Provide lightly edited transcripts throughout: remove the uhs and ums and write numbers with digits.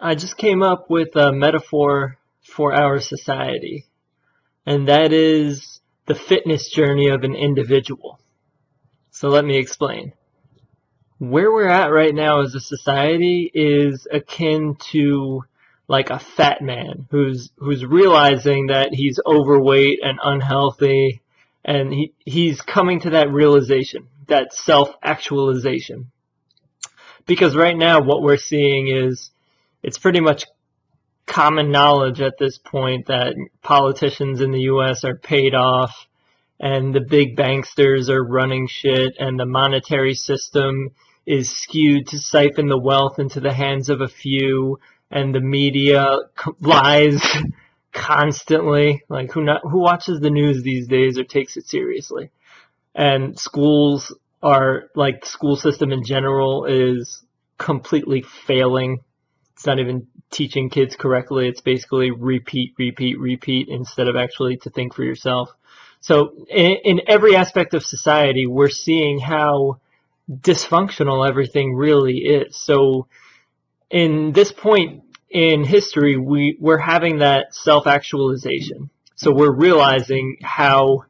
I just came up with a metaphor for our society, and that is the fitness journey of an individual. So let me explain. Where we're at right now as a society is akin to like a fat man who's realizing that he's overweight and unhealthy, and he's coming to that realization, that self-actualization. Because right now what we're seeing is it's pretty much common knowledge at this point that politicians in the US are paid off and the big banksters are running shit and the monetary system is skewed to siphon the wealth into the hands of a few, and the media lies constantly. Like who watches the news these days or takes it seriously? And schools are like the school system in general is completely failing. It's not even teaching kids correctly. It's basically repeat instead of actually to think for yourself. So in every aspect of society, we're seeing how dysfunctional everything really is. So in this point in history, we're having that self-actualization. So we're realizing how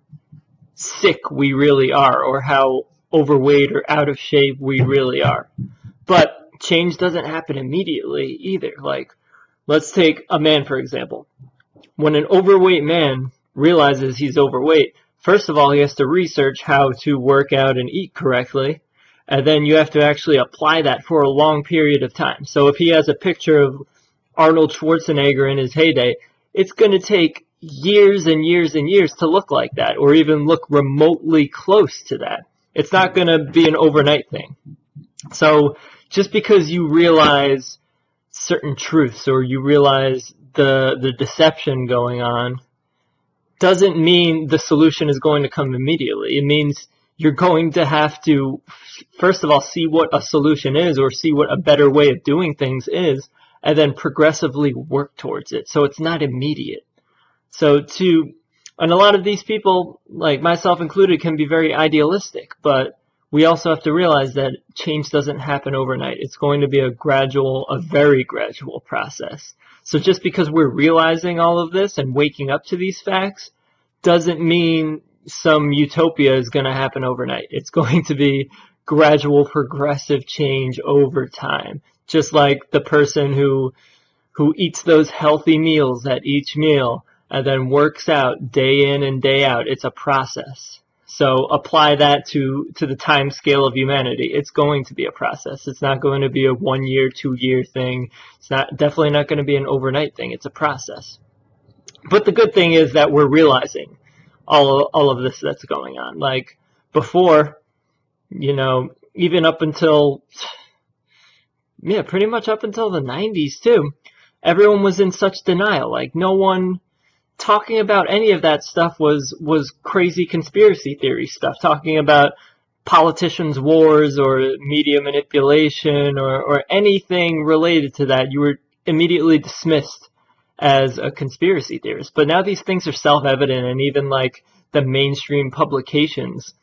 sick we really are, or how overweight or out of shape we really are. But change doesn't happen immediately either. Like, let's take a man, for example. When an overweight man realizes he's overweight, first of all, he has to research how to work out and eat correctly, and then you have to actually apply that for a long period of time. So if he has a picture of Arnold Schwarzenegger in his heyday, it's going to take years and years and years to look like that, or even look remotely close to that. It's not going to be an overnight thing. So just because you realize certain truths, or you realize the deception going on, doesn't mean the solution is going to come immediately. It means you're going to have to, first of all, see what a solution is, or see what a better way of doing things is, and then progressively work towards it. So it's not immediate. And a lot of these people, like myself included, can be very idealistic, but we also have to realize that change doesn't happen overnight. It's going to be a very gradual process. So just because we're realizing all of this and waking up to these facts doesn't mean some utopia is going to happen overnight. It's going to be gradual, progressive change over time. Just like the person who eats those healthy meals at each meal and then works out day in and day out. It's a process. So apply that to the time scale of humanity. It's going to be a process. It's not going to be a 1 year, 2 year thing. It's definitely not going to be an overnight thing. It's a process. But the good thing is that we're realizing all of this that's going on. Like before, even up until, pretty much up until the 90s too, everyone was in such denial. Like no one talking about any of that stuff was crazy conspiracy theory stuff. Talking about politicians' wars or media manipulation or anything related to that, you were immediately dismissed as a conspiracy theorist. But now these things are self-evident, and even like the mainstream publications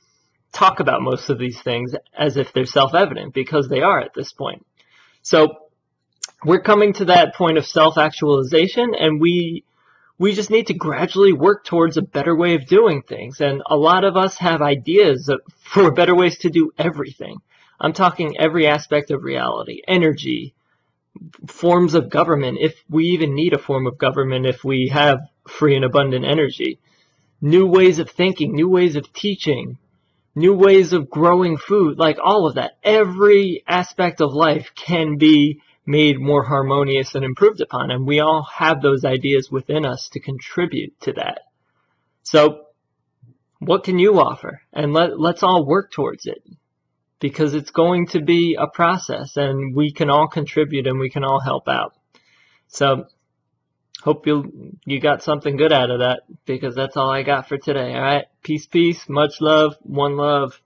talk about most of these things as if they're self-evident, because they are at this point. So we're coming to that point of self-actualization, and we just need to gradually work towards a better way of doing things. And a lot of us have ideas for better ways to do everything. I'm talking every aspect of reality, energy, forms of government, if we even need a form of government, if we have free and abundant energy, new ways of thinking, new ways of teaching, new ways of growing food, like all of that. Every aspect of life can be made more harmonious and improved upon, and we all have those ideas within us to contribute to that. So what can you offer? And let's all work towards it, because it's going to be a process, and we can all contribute and we can all help out. So hope you got something good out of that, because that's all I got for today. All right, peace, much love, one love.